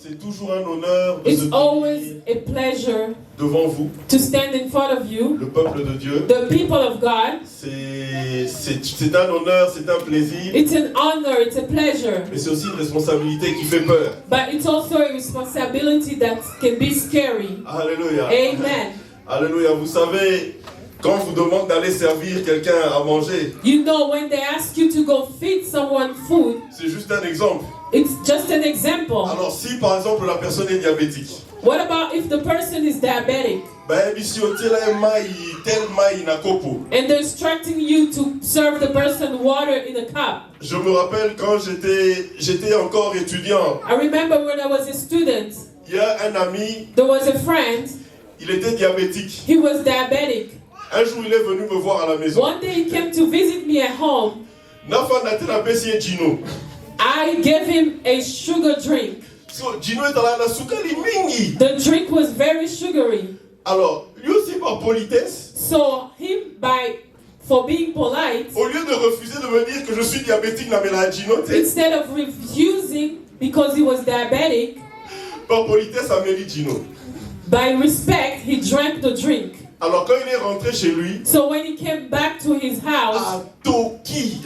C'est toujours un honneur de It's se always tenir a pleasure devant vous, to stand in front of you, le peuple de Dieu. the people of God. C'est un honneur, c'est un plaisir, It's an honor, it's a pleasure, mais c'est aussi une responsabilité qui fait peur. but it's also a responsibility that can be scary. Alléluia. Amen. Alléluia. Vous savez, quand on vous demande d'aller servir quelqu'un à manger, You know, when they ask you to go feed someone food, c'est juste un exemple. it's just an example. Alors si par exemple la personne est diabétique, What about if the person is diabetic ben ici au tel maï na kopo. and they're instructing you to serve the person water in a cup? Je me rappelle quand j'étais encore étudiant, I remember when I was a student, il y a un ami, there was a friend, il était diabétique. he was diabetic. Un jour il est venu me voir à la maison. One day he came to visit me at home. Nafa natela pesi Gino. I gave him a sugar drink. So Gino est allé na sukali mingi. The drink was very sugary. Alors, lui aussi par politesse, So him, for being polite, au lieu de refuser de me dire que je suis diabétique, na mela Gino, instead of refusing because he was diabetic, par politesse, a meli Gino. by respect, he drank the drink. Alors quand il est rentré chez lui, So when he came back to his house, à Toki,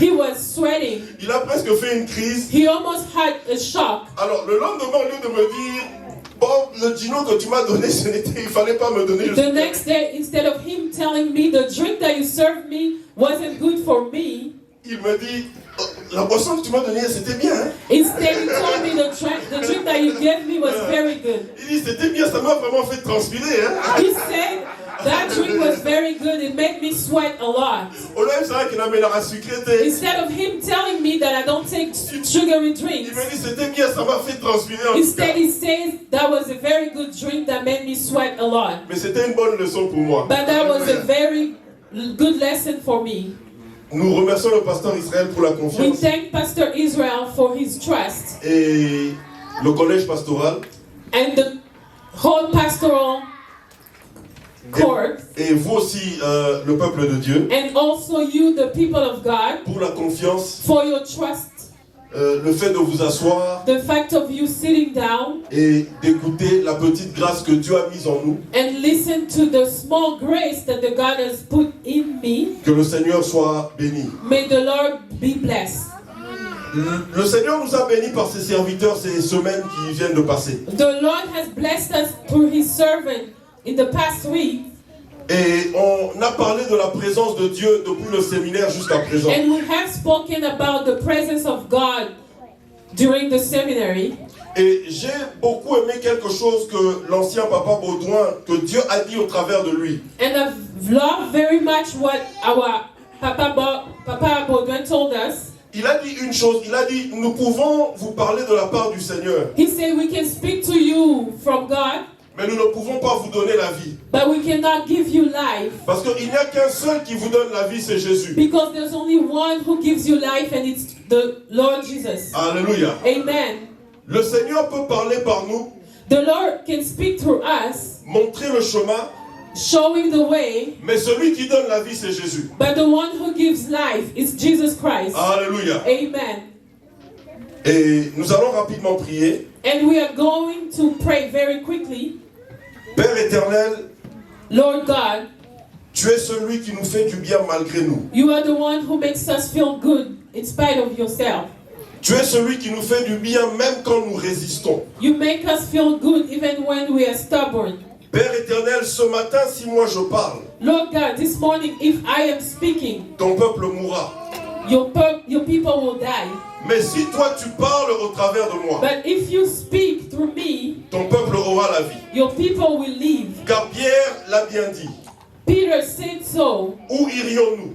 he was sweating. il a presque fait une crise. He almost had a shock. Alors le lendemain, au lieu de me dire, bon, le Gino que tu m'as donné, il fallait pas me donner. The next day, instead of him telling me the drink that you served me wasn't good for me, Il me dit, oh, la boisson que tu m'as donnée, c'était bien. Hein? instead he told me the drink that you gave me was very good. Il dit, c'était bien, ça m'a vraiment fait transpirer. Hein? He said that drink was very good. It made me sweat a lot. Au lieu, c'est vrai qu'il a mis la sucré. Instead of him telling me that I don't take sugary Il drinks, me dit, c'était bien, ça m'a fait transpirer. En tout instead cas. he says that was a very good drink that made me sweat a lot. Mais c'était une bonne leçon pour moi. But that was a very good lesson for me. Nous remercions le pasteur Israël pour la We confiance thank Pastor Israel for his trust et le collège pastoral and the whole pastoral court, et vous aussi le peuple de Dieu and also you, the people of God, pour la confiance, for your trust, le fait de vous asseoir the fact of you sitting down et d'écouter la petite grâce que Dieu a mise en nous. and listen to the small grace that the God has put in me. Que le Seigneur soit béni. May the Lord be blessed. Le Seigneur nous a bénis par ses serviteurs ces semaines qui viennent de passer. The Lord has blessed us through his servant in the past week. Et on a parlé de la présence de Dieu depuis le séminaire jusqu'à présent. And we have spoken about the presence of God during the seminary. Et j'ai beaucoup aimé quelque chose que l'ancien Papa Baudouin, que Dieu a dit au travers de lui. And I've loved very much what our Papa Baudouin told us. Il a dit une chose, il a dit, nous pouvons vous parler de la part du Seigneur, He said we can speak to you from God, mais nous ne pouvons pas vous donner la vie. but we cannot give you life. Parce qu'il n'y a qu'un seul qui vous donne la vie, c'est Jésus. Because there's only one who gives you life, and it's the Lord Jesus. Alléluia. Amen. Le Seigneur peut parler par nous, The Lord can speak through us, montrer le chemin, showing the way, mais celui qui donne la vie, c'est Jésus. but the one who gives life is Jesus Christ. Alléluia. Amen. Et nous allons rapidement prier. And we are going to pray very quickly. Père éternel, Lord God, tu es celui qui nous fait du bien malgré nous. you are the one who makes us feel good in spite of yourself. Tu es celui qui nous fait du bien même quand nous résistons. You make us feel good even when we are stubborn. Père éternel, ce matin, si moi je parle, Lord God, this morning, if I am speaking, ton peuple mourra. your people will die. Mais si toi tu parles au travers de moi, But if you speak through me, ton peuple aura la vie. your people will live. Car Pierre l'a bien dit. Peter said so. Où irions-nous?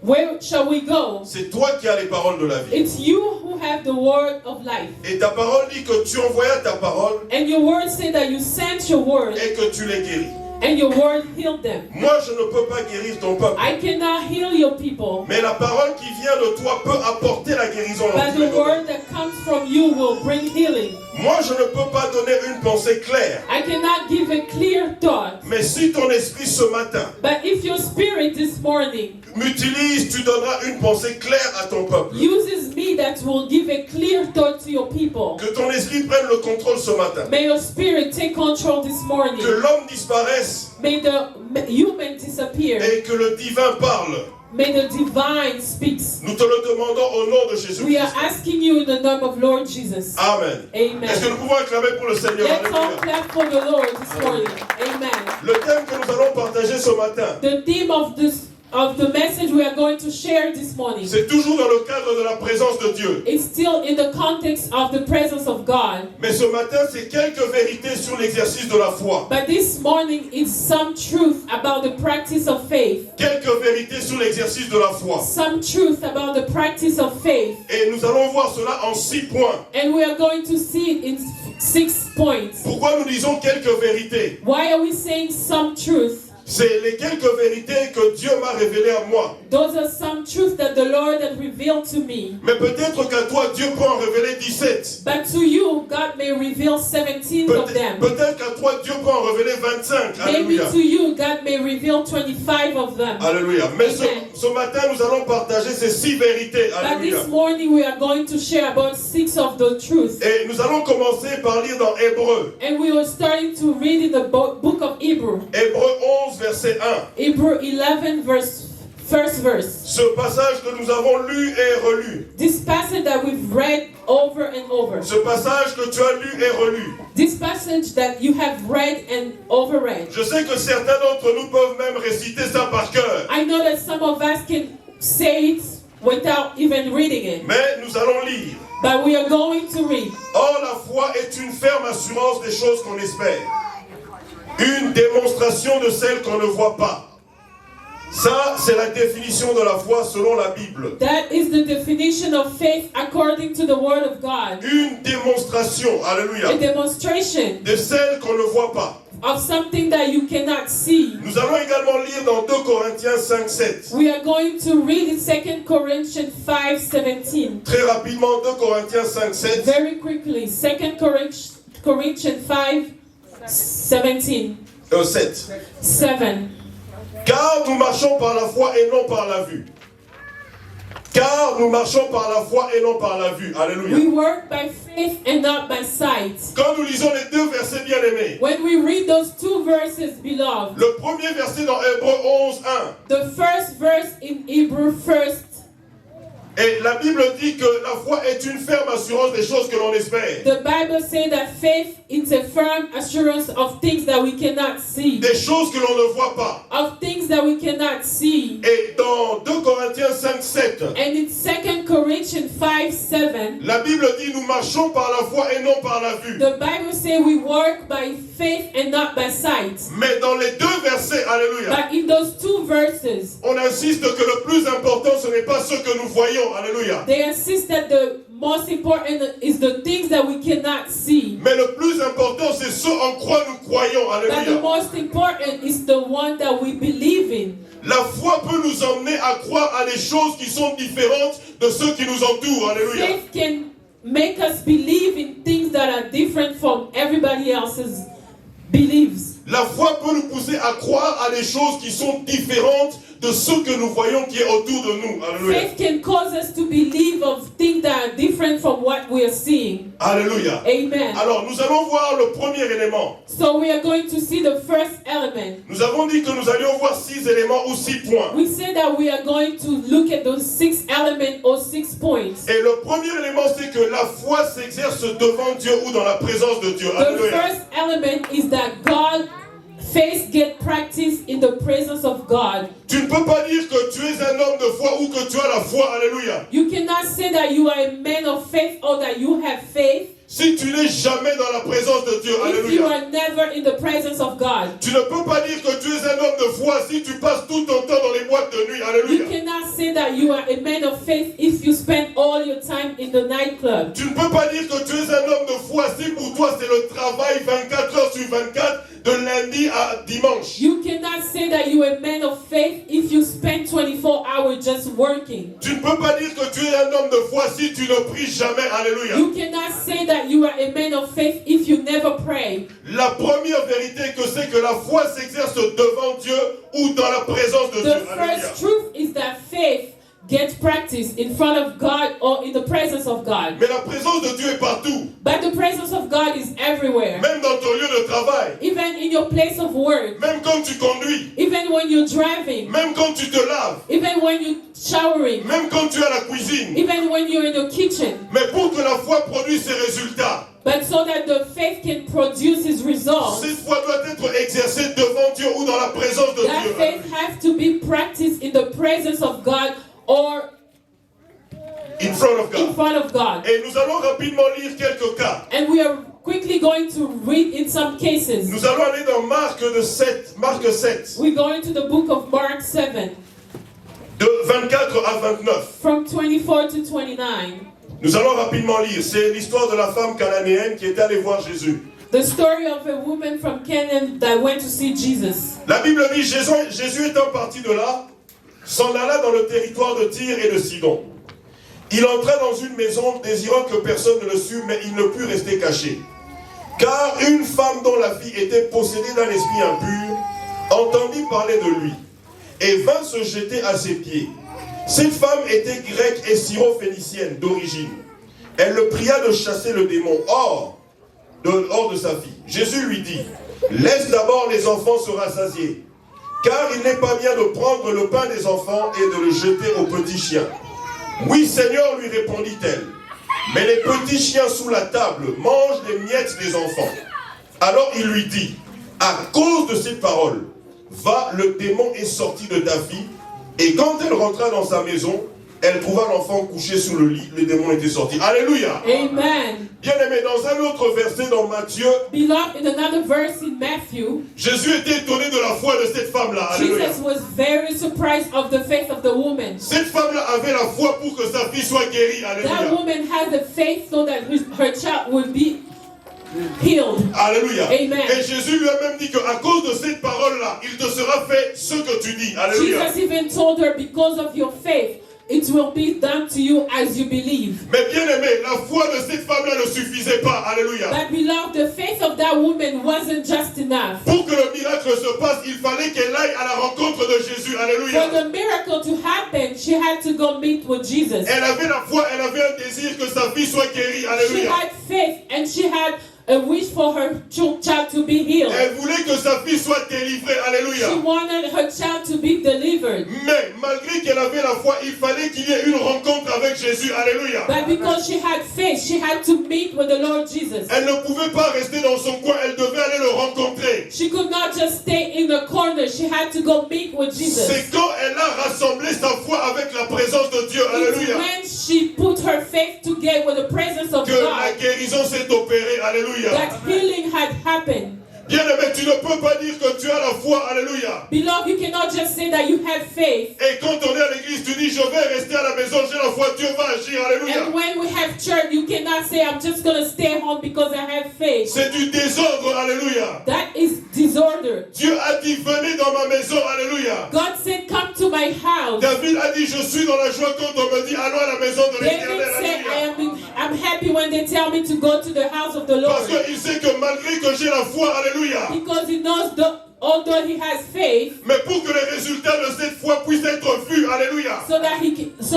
Where shall we go? C'est toi qui as les paroles de la vie. It's you who have the word of life. Et ta parole dit que tu envoyas ta parole And your word said that you sent your word et que tu les guéris. and your word healed them. Moi, je ne peux pas guérir ton peuple. I cannot heal your people, Mais la parole qui vient de toi peut apporter la guérison dans but tous les the domaines. word that comes from you will bring healing. Moi, je ne peux pas donner une pensée claire. I cannot give a clear thought. Mais si ton esprit ce matin But if your spirit this morning m'utilise, tu donneras une pensée claire à ton peuple. uses me, that will give a clear thought to your people. Que ton esprit prenne le contrôle ce matin. May your spirit take control this morning. Que l'homme disparaisse May the human disappear. et que le divin parle. May the divine speaks. Nous te le demandons au nom de We Jésus-Christ. are asking you in the name of Lord Jesus. Amen. Est-ce que Amen. nous pouvons acclamer pour le Seigneur? Let's all Alléluia. clap for the Lord this morning. Amen. Le thème que nous allons partager ce matin, The theme of the message we are going to share this morning c'est toujours dans le cadre de la présence de Dieu. is still in the context of the presence of God. Mais ce matin, c'est quelques vérités sur l'exercice de la foi. But this morning is some truth about the practice of faith. Quelques vérités sur l'exercice de la foi. Some truth about the practice of faith. Et nous allons voir cela en 6 points. And we are going to see it in 6 points. Pourquoi nous disons quelques vérités? Why are we saying some truth? C'est les quelques vérités que Dieu m'a révélées à moi. Those are some truths that the Lord had revealed to me. Mais peut-être qu'à toi, Dieu peut en révéler 17. But to you, God may reveal 17 of them. Peut-être qu'à toi, Dieu peut en révéler 25. Maybe Alléluia. to you, God may reveal 25 of them. Alléluia. Mais Amen. ce matin, nous allons partager ces 6 vérités. But Alléluia. this morning, we are going to share about 6 of the truths. Et nous allons commencer par lire dans Hébreux. And we are starting to read in the book of Hebrew. Hébreux 11, verset 1. Hebrew 11, first verse. Ce passage que nous avons lu et relu. This passage that we've read over and over. Ce passage que tu as lu et relu. This passage that you have read and overread. Je sais que certains d'entre nous peuvent même réciter ça par cœur. I know that some of us can say it without even reading it. Mais nous allons lire. But we are going to read. Or, la foi est une ferme assurance des choses qu'on espère. Une démonstration de celles qu'on ne voit pas. Ça, c'est la définition de la foi selon la Bible. That is the definition of faith according to the Word of God. Une démonstration, alléluia, A demonstration de celles qu'on ne voit pas. of something that you cannot see. Nous allons également lire dans 2 Corinthiens 5, 7. We are going to read in 2 Corinthians 5:17. Très rapidement, 2 Corinthiens 5, 7. Very quickly, 2 Corinthians 5:17. 7. Car nous marchons par la foi et non par la vue. Car nous marchons par la foi et non par la vue. Alléluia. We work by faith and not by sight. Quand nous lisons les 2 versets bien-aimés, When we read those 2 verses, beloved, le premier verset dans Hébreux 11, 1. the first verse in Hebrew first, Et la Bible dit que la foi est une ferme assurance des choses que l'on espère. the Bible says that faith is a firm assurance of things that we cannot see. Des choses que l'on ne voit pas. Of things that we cannot see. Et dans 2 Corinthiens 5, 7, And in 2 Corinthians 5:7, la Bible dit nous marchons par la foi et non par la vue. the Bible says we work by faith and not by sight. Mais dans les 2 versets, alléluia, But in those 2 verses, on insiste que le plus important ce n'est pas ce que nous voyons, alléluia. they insist that the most important is the things that we cannot see. Mais le plus important c'est ce en quoi nous croyons, But the alléluia. most important is the one that we believe in. La foi peut nous emmener à croire à des choses qui sont différentes de ceux qui nous entourent, alléluia. Faith can make us believe in things that are different from everybody else's beliefs. La foi peut nous pousser à croire à des choses qui sont différentes de ce que nous voyons qui est autour de nous. Alléluia. Faith can cause us to believe of things that are different from what we are seeing. Alléluia. Amen. Alors, nous allons voir le premier élément. So we are going to see the first element. Nous avons dit que nous allions voir 6 éléments ou 6 points. We said that we are going to look at those 6 elements or 6 points. Et le premier élément, c'est que la foi s'exerce devant Dieu ou dans la présence de Dieu. The Alléluia. first element is that faith get practice in the presence of God. Tu ne peux pas dire que tu es un homme de foi ou que tu as la foi. Alléluia. You cannot say that you are a man of faith or that you have faith Si tu n'es jamais dans la présence de Dieu. if you Alléluia. are never in the presence of God. Tu ne peux pas dire que tu es un homme de foi si tu passes tout ton temps dans les boîtes de nuit. You Alléluia. cannot say that you are a man of faith if you spend all your time in the nightclub. Tu ne peux pas dire que tu es un homme de foi si pour toi c'est le travail 24 heures sur 24 de lundi à dimanche. You cannot say that you are a man of faith if you spend 24-hour just working. Tu ne peux pas dire que tu es un homme de foi si tu ne pries jamais. Alléluia. You cannot say that you are a man of faith if you never pray. La première vérité que c'est que la foi s'exerce devant Dieu ou dans la présence de Dieu. The Alléluia. first truth is that faith gets practiced in front of God or in the presence of God. Mais la présence de Dieu est partout. But the presence of God is everywhere. Même dans ton lieu de travail. Even in your place of work. Même quand tu conduis. Even when you're driving. Même quand tu te laves. Even when you're showering. Même quand tu es à la cuisine. Even when you're in the kitchen. Mais pour que la foi produise ses résultats. But so that the faith can produce its results. Cette foi doit être exercée devant Dieu ou dans la présence de That Dieu. faith has to be practiced in the presence of God or in front of in God. front of God. Et nous allons rapidement lire quelques cas. And we are quickly going to read in some cases. Nous allons aller dans Marc 7. We're going to the book of Mark 7. De 24 à 29. From 24 to 29. Nous allons rapidement lire. C'est l'histoire de la femme cananéenne qui est allée voir Jésus. The story of a woman from Canaan that went to see Jesus. La Bible dit, Jésus étant parti de là, s'en alla dans le territoire de Tyr et de Sidon. Il entra dans une maison désirant que personne ne le sût, mais il ne put rester caché. Car une femme dont la fille était possédée d'un esprit impur entendit parler de lui et vint se jeter à ses pieds. Cette femme était grecque et syro-phénicienne d'origine. Elle le pria de chasser le démon hors de sa fille. Jésus lui dit, laisse d'abord les enfants se rassasier, car il n'est pas bien de prendre le pain des enfants et de le jeter aux petits chiens. Oui, Seigneur, lui répondit-elle, mais les petits chiens sous la table mangent les miettes des enfants. Alors il lui dit, à cause de ces paroles, va, le démon est sorti de ta fille. Et quand elle rentra dans sa maison, elle trouva l'enfant couché sous le lit. Le démon était sorti. Alléluia. Amen. Bien aimé, dans un autre verset dans Matthieu, Beloved, in another verse in Matthew, Jésus était étonné de la foi de cette femme-là. Alléluia. Jesus was very surprised of the faith of the woman. Cette femme-là avait la foi pour que sa fille soit guérie. That Alléluia. woman had the faith so that her child would be healed. Alléluia. Amen. Et Jésus lui a même dit qu'à cause de cette parole-là, il te sera fait ce que tu dis. Alléluia. Jesus even told her, because of your faith, it will be done to you as you believe. Mais bien aimé, la foi de cette femme-là ne suffisait pas. Alléluia. But beloved, the faith of that woman wasn't just enough. Pour que le miracle se passe, il fallait qu'elle aille à la rencontre de Jésus. For Alléluia. the miracle to happen, she had to go meet with Jesus. Elle avait la foi, elle avait un désir que sa fille soit guérie. She Alléluia. had faith and she had a wish for her child to be healed. Elle voulait que sa fille soit délivrée. Alléluia. She wanted her child to be delivered. Mais malgré qu'elle avait la foi, il fallait qu'il y ait une rencontre avec Jésus. Alléluia. But because she had faith, she had to meet with the Lord Jesus. Elle ne pouvait pas rester dans son coin, elle devait aller le rencontrer. She could not just stay in the corner. She had to go meet with Jesus. C'est quand elle a rassemblé sa foi avec la présence de Dieu. It's Alléluia. when she put her faith together with the presence of Que la God guérison s'est opérée. Alléluia. that healing had happened. Bien aimé, tu ne peux pas dire que tu as la foi. Alléluia. Beloved, you cannot just say that you have faith. Et quand on est à l'église, tu dis, je vais rester à la maison, j'ai la foi, Dieu va agir. Alléluia. And when we have church, you cannot say, I'm just going to stay home because I have faith. C'est du désordre. Alléluia. That is disorder. Dieu a dit, venez dans ma maison. Alléluia. God said, come to my house. David a dit, je suis dans la joie quand on me dit, allons à la maison de David l'Éternel. said, Alléluia. I'm happy when they tell me to go to the house of the Parce Lord. qu'il sait que malgré que j'ai la foi, alléluia, Because he knows that although he has faith, mais pour que les résultats de cette foi puissent être vus, alléluia, so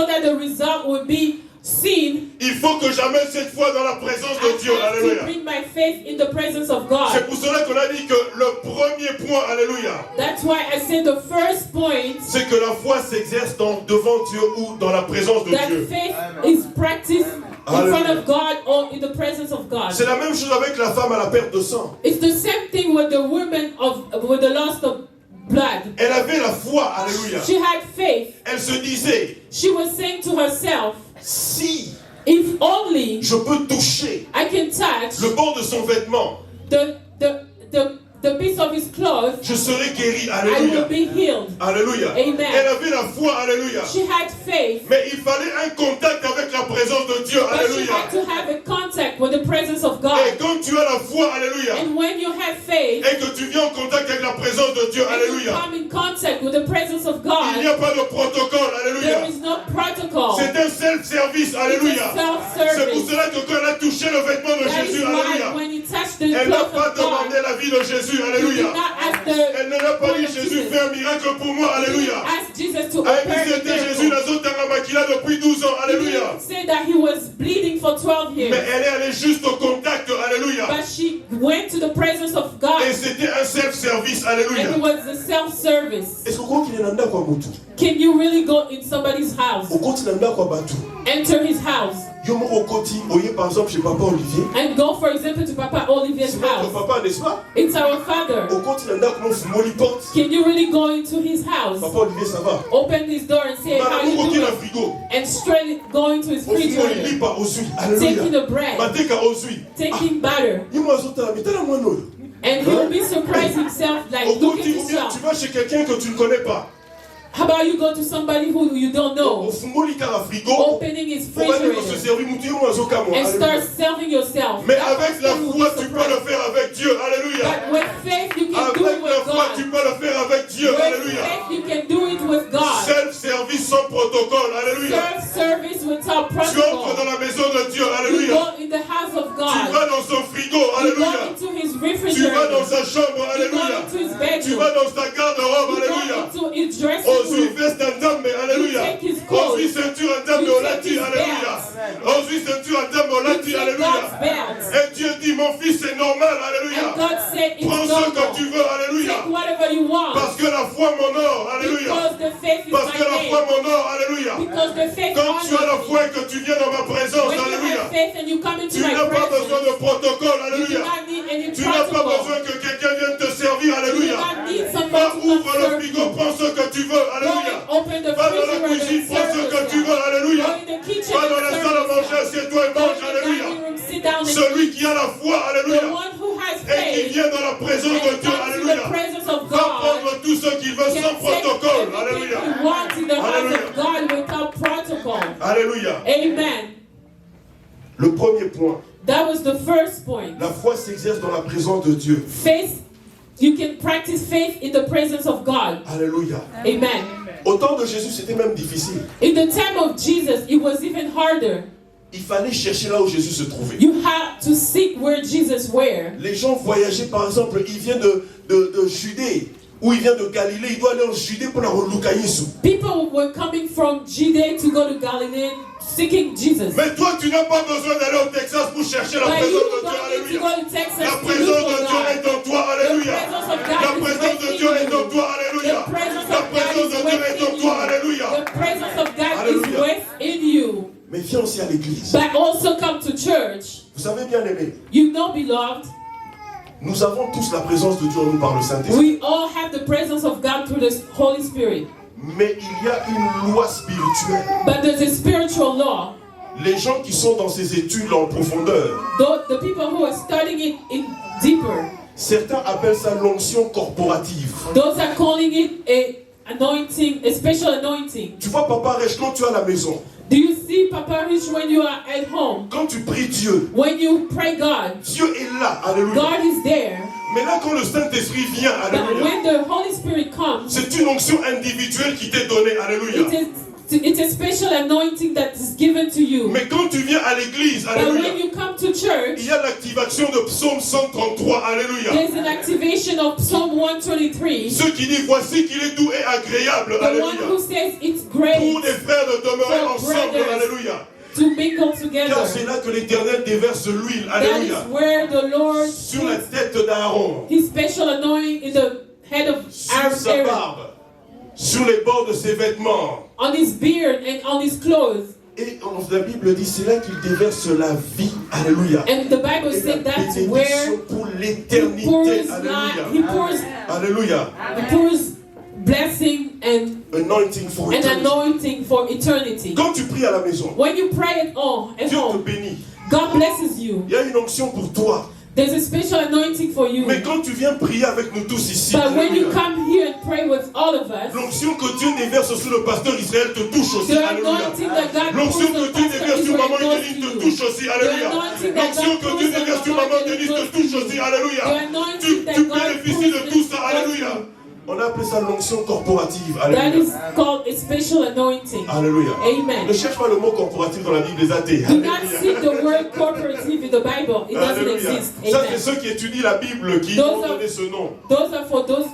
that the result will be seen, il faut que j'amène cette foi dans la présence de I Dieu. have to Alléluia. bring my faith in the presence of God. C'est pour cela qu'on a dit que le premier point, alléluia, That's why I said the first point, c'est que la foi s'exerce devant Dieu ou dans la présence de that Dieu. faith is practiced in front of God or in the presence of God. C'est la même chose avec la femme à la perte de sang. It's the same thing with the woman with the loss of blood. Elle avait la foi, alléluia. She had faith. Elle se disait, She was saying to herself, si if only je peux toucher I can touch le bord de son vêtement, the piece of his clothes, je serai guéri, I will alléluia. be healed. Alléluia. Amen. Elle avait la foi, alléluia. She had faith, Mais il fallait un contact avec la présence de Dieu, but she alléluia. had to have a contact with the presence of Et God. quand tu as la foi, alléluia, And when you have faith, et que tu viens en contact avec la présence de Dieu, and you alléluia, come in contact with the presence of il n'y God, a pas de protocole, there alléluia. alléluia. C'est pour self-service. cela que quand elle a touché le vêtement de That is Jésus, why alléluia, when you touch the elle n'a cloth pas of God, demandé la vie de Jésus, you did alléluia. not ask the Elle ne l'a pas blood dit, of Jésus, Jesus. fais un miracle pour moi, alléluia. Ask Jesus to Ah, et puis open c'était the Jésus, miracle. la zone Tangamakila depuis 12 ans, He alléluia. didn't say that he was bleeding for 12 Mais years, elle est allée juste au contact, alléluia. but she went to the presence of God, Et c'était un self-service, and alléluia. it was a self-service. Est-ce qu'on qu'il est dans le mutu? Can you really go in somebody's house, Au continent dans batu. enter his house, Yo mo au koti, oye par exemple chez Papa Olivier. and go, for example, to Papa Olivier's C'est notre house? papa, n'est-ce pas? It's our father. Au continent dans comment fumoli porte. Can you really go into his house, Papa Olivier, ça va? open his door and say, how Maman, you au doing? dans frigo. And straight go into his Au fumoli refrigerator, lipa aux huiles, taking alléluia. the bread, Mateka aux huiles. taking butter, Il m'a sauté à la moi non. and he will be surprised himself, Au like, look at koti, ou bien tu yourself. vas chez quelqu'un que tu ne connais pas. How about you go to somebody who you don't Au know, fumoli car frigo. opening his On va dire qu'on se refrigerator, servir mouti ou un zoka moi. and start Alléluia. serving yourself? Mais That's avec la when you will foi, be tu peux le surprised. faire avec Dieu, alléluia. But with faith, you can do Avec it la with foi, tu God. peux le faire avec Dieu, With alléluia. faith, you can do it with God. Self-service sans protocole, alléluia. Serve-service without Tu entres protocol. dans la maison de Dieu, You alléluia. go in the house of Tu God. vas dans son frigo, You go alléluia. into his Tu vas refrigerator. dans sa chambre, You go alléluia. into his Tu bedroom. vas dans sa garde-robe, You alléluia. go into his dressing Ozui room. veste un dame, alléluia. You take his clothes. Ozui ceinture un dame, You take olati, his alléluia. belt. Ozui ceinture un dame, You olati, take alléluia. God's belt. Et Dieu dit, mon fils, c'est normal, alléluia. And God said it's Prends ce que tu normal. veux, alléluia. Take whatever you want. Parce que la foi m'honore, alléluia. Because the faith is Parce que la my foi name. m'honore, alléluia. Because the faith Quand tu as la honors foi me. et que tu viens dans ma présence, When you alléluia, have faith and you come into tu my n'as pas besoin presence, de protocole, you do alléluia. not need any Tu n'as pas protocol. besoin que quelqu'un vienne te servir, You do alléluia. not need Va, somebody to ouvre le serve frigo, you. prends ce que tu veux, Go alléluia. and open the Va dans la refrigerator cuisine, and prends ce serve que tu yourself. veux, alléluia. Go in the kitchen Va dans and la serve salle à manger, yourself. assieds-toi et Go mange, in the alléluia. dining room, sit down and Celui qui a la foi, the alléluia, one who has et qui faith vient dans la présence de and Dieu, comes to the alléluia, presence of va God prendre tout ce qu'il veut can sans take protocole, everything alléluia. he wants in the house Alléluia. of God without protocol. Alléluia. Amen. Le premier point, That was the first point. la foi s'exerce dans la présence de Dieu. Faith, you can practice faith in the presence of God. Alléluia. Amen. Au temps de Jésus, c'était même difficile. In the time of Jesus, it was even harder. Il fallait chercher là où Jésus se trouvait. You had to seek where Jesus were. Les gens voyageaient, par exemple, il vient de Judée, ou il vient de Galilée, il doit aller en Judée pour la relouka Yesu. People were coming from Judea to go to Galilee seeking Jesus. Mais toi, tu n'as pas besoin d'aller au Texas pour chercher la But présence you de Dieu, don't need to alléluia. go to Texas La to présence look de for Dieu God. est en toi, alléluia. The presence of God La is présence de within Dieu est en you. toi, alléluia. The presence La of God présence is de Dieu est en within toi, you. alléluia. The presence of God Alléluia. is within you. Mais viens aussi à l'église. But also come to church. Vous savez, bien aimé, You know, beloved, nous avons tous la présence de Dieu en nous par le Saint-Esprit. we all have the presence of God through the Holy Spirit. Mais il y a une loi spirituelle. But there's a spiritual law. Les gens qui sont dans ces études en profondeur, The people who are studying it in deeper, certains appellent ça l'onction corporative. those are calling it a anointing, a special anointing. Tu vois, Papa Rech, quand tu es à la maison, Do you see, Papa Rich, when you are at home? quand tu pries Dieu, When you pray God, Dieu est là, alléluia. God is there. Mais là, quand le Saint-Esprit vient, But alléluia, when the Holy Spirit comes, c'est une onction individuelle qui t'est donnée, alléluia. it's a special anointing that is given to you. Mais quand tu viens à l'église, But alléluia, when you come to church, il y a l'activation de Psaume 133, alléluia. there's an activation of Psalm 123. Ceux qui disent, voici qu'il est doux et agréable, The one alléluia. who says it's Pour great des frères de demeurer For ensemble, brothers. alléluia. to mingle Car together. c'est là que l'Éternel déverse l'huile, That is alléluia, where the Lord sur la puts tête d'Aaron, his special anointing in the head of sur sa Aaron, barbe, sur les bords de ses vêtements. on his beard and on his clothes. Et la Bible dit, c'est là qu'il déverse la vie, alléluia. And the Bible Et la said that's bénédiction where pour he l'éternité, pours alléluia. Alléluia. blessing and Anointing for an eternity. anointing for eternity. Quand tu pries à la maison, When you pray at home, Dieu te bénit. God blesses you. Il y a une onction pour toi. There's a special anointing for you. Mais quand tu viens prier avec nous tous ici, But when you alléluia, come here and pray with all of us, l'onction que Dieu déverse sur le pasteur Israël te touche aussi, the alléluia. anointing that God L'onction pours on que Dieu Pastor déverse sur Israel maman goes Edeline to te you. touche aussi, alléluia. anointing that L'onction God que Dieu pours déverse on sur Mama maman Edeline Denise te goes to touche you. aussi, alléluia. The anointing Tu that God bénéficies de pours tout ça, goes to alléluia. you. On a appelé ça l'onction corporative. That Alléluia. is called a special anointing. Alléluia. Amen. Ne cherche pas le mot corporatif dans la Bible des athées. Do not Alléluia. seek the word corporative in the Bible. It doesn't Alléluia. exist. Ça, Amen. c'est ceux qui étudient la Bible qui Those ont are- donné ce nom. Those are for those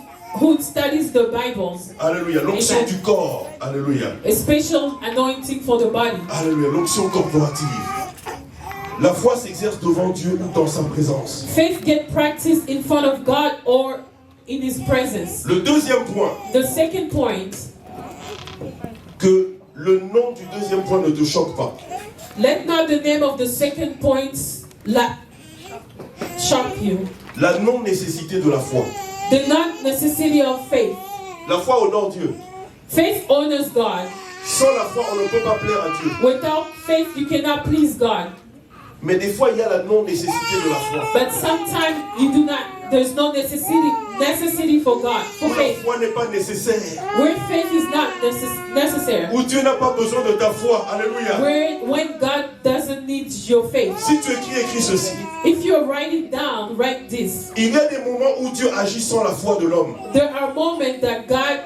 who studies the Bibles. Alléluia. L'onction Amen. du corps. Alléluia. A special anointing for the body. Alléluia. L'onction corporative. La foi s'exerce devant Dieu ou dans sa présence. Faith get practiced in front of God or in His presence. Le deuxième point, The second point, que le nom du deuxième point ne te choque pas. let not the name of the second point shock you. La non-nécessité de la foi. The not necessity of faith. La foi honore Dieu. Faith honors God. Sans la foi, on ne peut pas plaire à Dieu. Without faith, you cannot please God. Mais des fois, il y a la non-nécessité de la foi. But sometimes you do not. There's no necessity for God, for Où la faith. foi n'est pas nécessaire. Where faith is not necessary. Où Dieu n'a pas besoin de ta foi. Alléluia. When God doesn't need your faith. Si tu écris ceci. If you're writing down, write this. Il y a des moments où Dieu agit sans la foi de l'homme. There are moments that God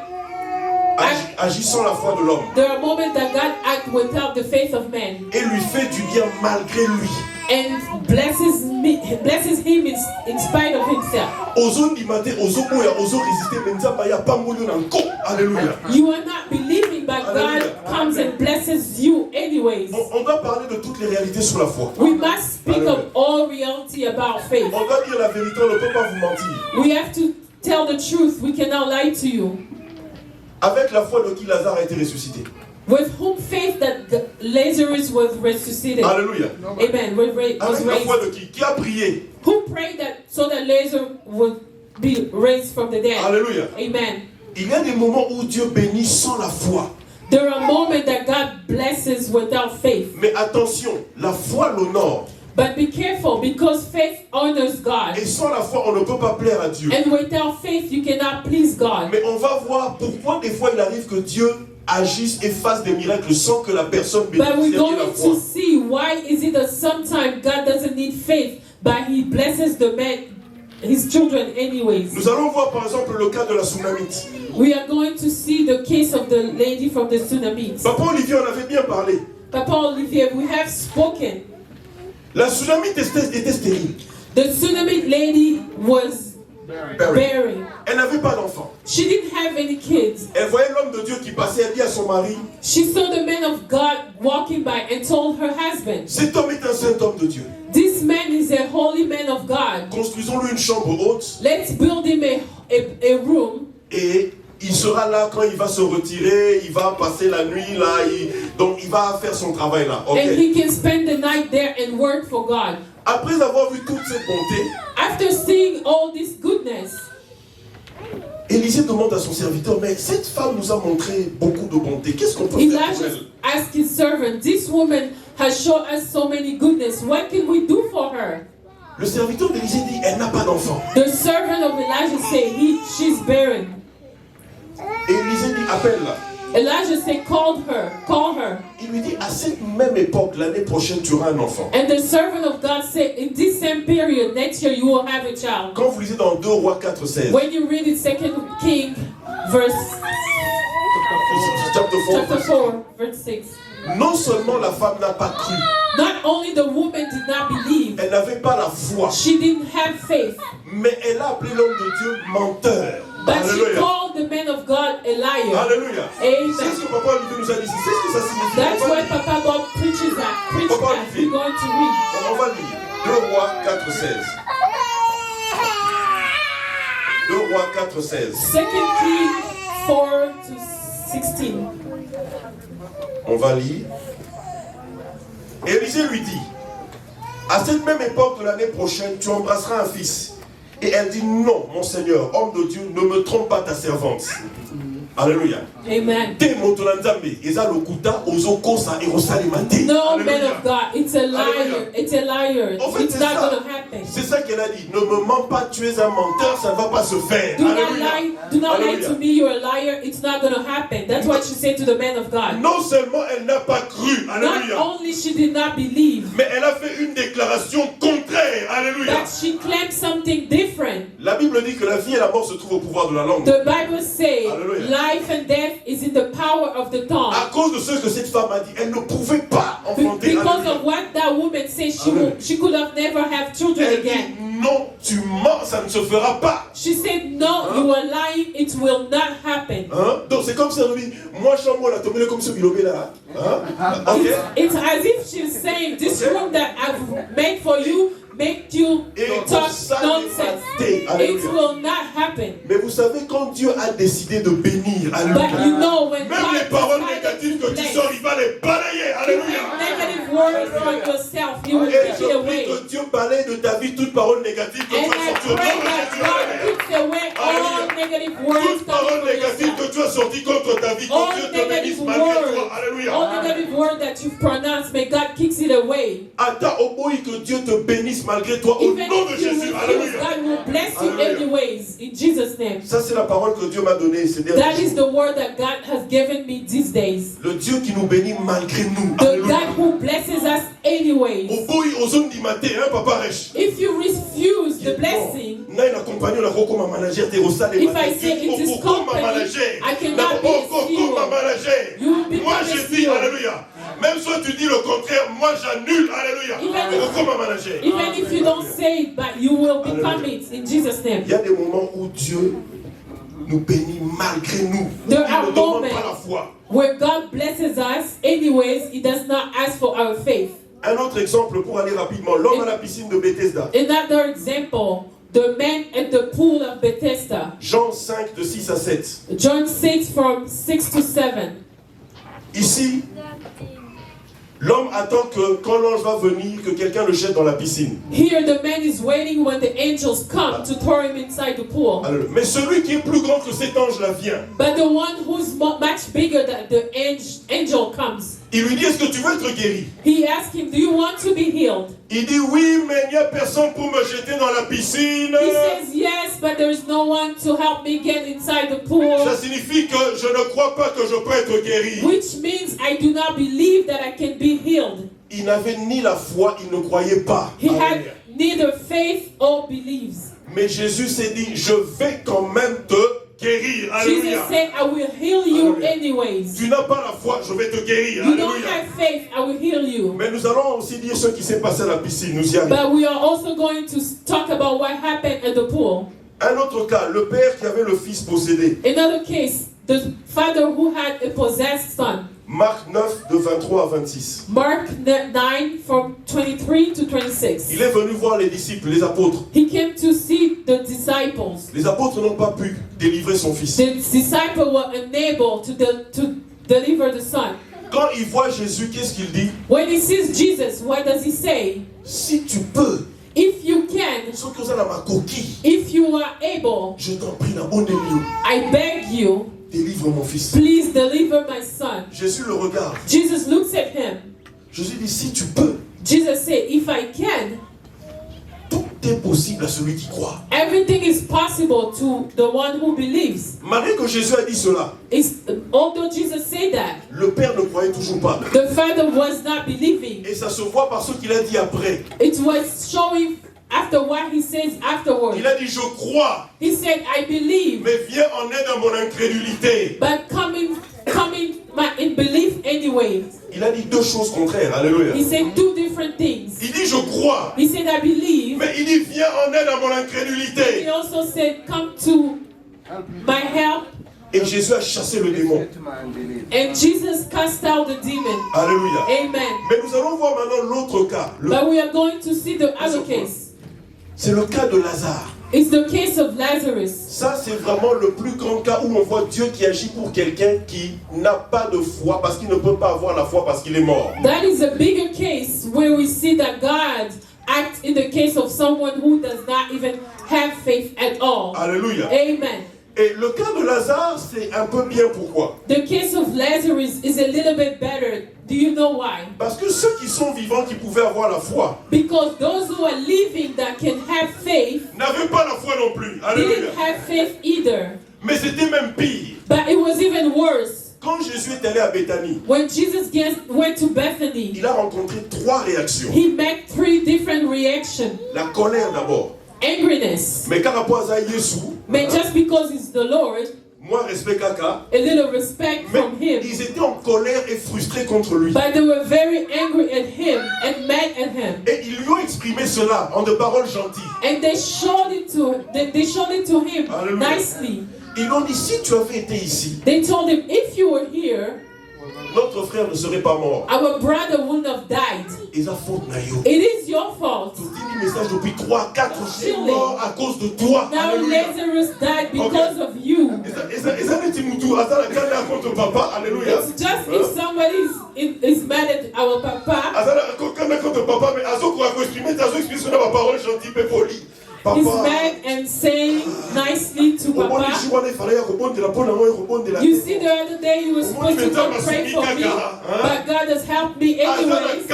Agit sans la foi de l'homme. There are moments that God acts without the faith of man Et lui fait du bien malgré lui. and blesses him in spite of himself. Ozo ndimate, ozo boya, ozo résister, mais nzamba ya pas moulin nanko. Alléluia. You are not believing, but God Hallelujah. comes and blesses you anyways. On doit parler de toutes les réalités sur la foi. We must speak Hallelujah. of all reality about faith. On doit dire la vérité, on ne peut pas vous mentir. We have to tell the truth. We cannot lie to you. Avec la foi de qui Lazare a été ressuscité. With whom faith that Lazarus was resuscitated. Alléluia. Amen. Was Avec la foi raised. de qui a prié. Who prayed that so that Lazarus would be raised from the dead. Alléluia. Amen. Il y a des moments où Dieu bénit sans la foi. There are moments that God blesses without faith. Mais attention, la foi l'honore. But be careful because faith honors God. Et sans la foi, on ne peut pas plaire à Dieu. And without faith, you cannot please God. Mais on va voir pourquoi des fois il arrive que Dieu agisse et fasse des miracles sans que la personne But we're bénéficie de going la to foi. see why is it that sometimes God doesn't need faith, but He blesses the man, His children anyways. Nous allons voir par exemple le cas de la Tsunamite. We are going to see the case of the lady from the tsunami. Papa Olivier en avait bien parlé. Papa Olivier, we have spoken. La Tsunamite était stérile. The tsunami lady was bearing. Elle n'avait pas d'enfant. She didn't have any kids. Elle voyait l'homme de Dieu qui passait, elle dit à son mari, She saw the man of God walking by and told her husband, cet homme est un saint homme de Dieu. this man is a holy man of God. Construisons-lui une chambre haute Let's build him a room. et il sera là quand il va se retirer, il va passer la nuit là, donc il va faire son travail là. Ok. And he can spend the night there and work for God. Après avoir vu toute cette bonté, After seeing all this goodness, Élisée demande à son serviteur, mais cette femme nous a montré beaucoup de bonté. Qu'est-ce qu'on peut faire pour Elijah elle? asked his servant, this woman has shown us so many goodness. What can we do for her? Le serviteur d'Élisée dit, elle n'a pas d'enfant. The servant of Elijah said, she's barren. Et Élisée dit, appelle-la. Elijah said, call her. Il lui dit, à cette même époque, l'année prochaine, tu auras un enfant. And the servant of God said, in this same period, next year you will have a child. Quand vous lisez dans 2 Rois 4, 16, When you read it, 2 King, verse chapter 4, chapter 4, verse 6. non seulement la femme n'a pas cru, Not only the woman did not believe, elle n'avait pas la foi, she didn't have faith, mais elle a appelé l'homme de Dieu menteur. but she Alléluia. called the man of God a liar. Alléluia. Amen. C'est ce que Papa Olivier nous a dit. C'est ce que ça signifie. That's On va what lire. Papa God preaches at. We're going to read. On va lire. 2 Rois 4, 16. 2 Rois 4, 16. 2 King 4 to 16. On va lire. Élisée lui dit, à cette même époque de l'année prochaine, tu embrasseras un fils. Et elle dit, non, mon Seigneur, homme de Dieu, ne me trompe pas ta servante. Alléluia. Amen. Te moto na nzambe eza lokuta ozokosa ekosalema te. No, man Alléluia. of God, it's a liar. Alléluia. It's a liar. En fait, It's c'est not ça. going to happen. C'est ça qu'elle a dit. Ne me mens pas, tu es un menteur, ça ne va pas se faire. Do not Alléluia. lie. Do not lie Alléluia. to me. You're a liar. It's not going to happen. That's what she said to the man of God. Non seulement elle n'a pas cru, Not alléluia, only she did not believe, mais elle a fait une déclaration contraire, alléluia. but she claimed something different. La Bible dit que la vie et la mort se trouvent au pouvoir de la langue. The Bible says Hallelujah. life and death is in the power of the tongue. À cause de ce que cette femme a dit, elle ne pouvait pas enfanter. Because Alléluia. of what that woman said, Hallelujah. she could have never have children Elle dit, again. non, tu mens, ça ne se fera pas. She said, no, you are lying, it will not happen. Hein? Donc c'est comme si elle dit, moi je suis en mode tombé comme ce bilobé là. Hein? Ok? It's as if she's saying, this Okay. room that I've made for you, make you Et talk ça nonsense. n'est pas It Alléluia. will not happen. Mais vous savez, quand Dieu a décidé de bénir, But alléluia, you know, when même God les paroles decided négatives to que tu bless, sors, il va les balayer. Alléluia. negative words from yourself, He will Et take je it prie away. que Dieu balaye de ta vie toute parole négative que And tu as I sortie au nom pray de that Jésus. God Alléluia. puts away all negative words Toute parole coming from négative yourself. que tu as sortie contre ta vie, que All Dieu te bénisse negative malgré toi. words, Alléluia. all negative words that you've pronounced, may God kicks it away. Attends au bruit que Dieu te bénisse malgré toi au Even nom de if you Jésus. refuse, Alléluia. God will bless you Hallelujah. anyways, in Jesus' name. Ça, c'est la parole que Dieu m'a donnée ces derniers That is jours. the word that God has given me these days. Le Dieu qui nous bénit malgré nous. The Alléluia. God who blesses us anyways. Au bruit, aux zones d'imité, hein, papa riche. If you refuse the blessing, Naï na compagnie la roko ma manager te rosale if I say in this company, I cannot be a CEO, you will become moi a je dis CEO. alléluia. Même si tu dis le contraire, moi j'annule alléluia. Even Roko ma manager. Even if you don't say it, but you will become it in Jesus' name. Il y a des moments où Dieu nous bénit malgré nous. There Il are ne demande moments pas la foi. where God blesses us anyways, He does not ask for our faith. Un autre exemple pour aller rapidement. L'homme à la piscine de Bethesda. Another example, the man at the pool of Bethesda. Jean 5 de 6 à 7. John 6 from 6 to 7. Ici, l'homme attend que quand l'ange va venir, que quelqu'un le jette dans la piscine. Here the man is waiting when the angels come to throw him inside the pool. Alléluia. Mais celui qui est plus grand que cet ange-là vient. But the one who's much bigger than the angel comes. Il lui dit, est-ce que tu veux être guéri? He asked him, do you want to be healed? Il dit, oui, mais il n'y a personne pour me jeter dans la piscine. He says, yes, but there's no one to help me get inside the pool. Ça signifie que je ne crois pas que je peux être guéri. Which means I do not believe that I can be healed. Il n'avait ni la foi, il ne croyait pas. He had Alléluia. neither faith or beliefs. Mais Jésus s'est dit, je vais quand même te guérir. Jesus Alléluia. said, I will heal you Alléluia. anyways. Tu n'as pas la foi, je vais te guérir. You don't Alléluia. have faith, I will heal you. Mais nous allons aussi dire ce qui s'est passé à la piscine. Nous y arrivons. But we are also going to talk about what happened at the pool. Un autre cas, le père qui avait le fils possédé. Another case, the father who had a possessed son. Marc 9 de 23 à 26. Mark 9 from 23 to 26. Il est venu voir les disciples, les apôtres. He came to see the disciples. Les apôtres n'ont pas pu délivrer son fils. The disciples were unable to deliver the son. Quand il voit Jésus, qu'est-ce qu'il dit? When he sees Jesus, what does he say? Si tu peux, If you can, ce que ça dans ma coquille, if you are able, je t'en prie, la bonne Dieu, I beg you, délivre mon fils. please deliver my son. Jésus le regarde. Jesus looks at him. Jésus dit, si tu peux, Jesus said, if I can, tout est possible à celui qui croit. everything is possible to the one who believes. Malgré que Jésus a dit cela, Although Jesus said that, le père ne croyait toujours pas. the father was not believing. Et ça se voit par ce qu'il a dit après. It was showing after what he says afterwards. Il a dit, je crois, He said, I believe, mais viens en aide à mon incrédulité. but coming in belief anyway. Il a dit deux choses contraires. Alléluia. He said two different things. Il dit, je crois, He said, I believe. mais il dit, viens en aide à mon He incrédulité. also said, come to my help. Et Jésus a chassé le démon. And Jesus cast out the demon. Alléluia. Amen. Mais nous allons voir maintenant l'autre cas. But we are going to see the other case. C'est le cas de Lazare. It's the case of Lazarus. Ça, c'est vraiment le plus grand cas où on voit Dieu qui agit pour quelqu'un qui n'a pas de foi parce qu'il ne peut pas avoir la foi parce qu'il est mort. That is a bigger case where we see that God acts in the case of someone who does not even have faith at all. Alléluia. Amen. Et le cas de Lazare, c'est un peu bien pourquoi? The case of Lazarus is a little bit better. Do you know why? Parce que ceux qui sont vivants, qui pouvaient avoir la foi, Because those who are living that can have faith n'avaient pas la foi non plus. Alléluia. didn't have faith either. Mais c'était même pire. But it was even worse. Quand Jésus est allé à Béthanie, When Jesus went to Bethany, il a rencontré 3 réactions. he met 3 different reactions. La colère d'abord. Angriness. Mais par rapport à Jésus, But just because it's the Lord, moi, respect Kaka, a little respect mais from him. ils étaient en colère et frustrés contre lui. But they were very angry at him and mad at him. Et ils lui ont exprimé cela en de paroles gentilles. And they showed it to him Hallelujah. nicely. Ils ont dit, si tu avais été ici, They told him, if you were here, notre frère ne serait pas mort. our brother wouldn't have died. Ils ont faute naïo. It is your fault. Je dis le message depuis 3, 4 jours morts à cause de toi. Now Alléluia. Lazarus died because of you. Ils ont dit Moutou, attends, la canne contre papa. Alléluia. It's just if somebody is mad at our papa, Attends, la canne contre papa, mais Azo quoi exprimer, Azo exprimer sur la parole gentille et polie. he's Papa. mad and saying nicely to Au bon papa. jour, il fallait rebondir la peau, rebondir la You see, the other day you were supposed to go pray for me, but God has helped me anyways.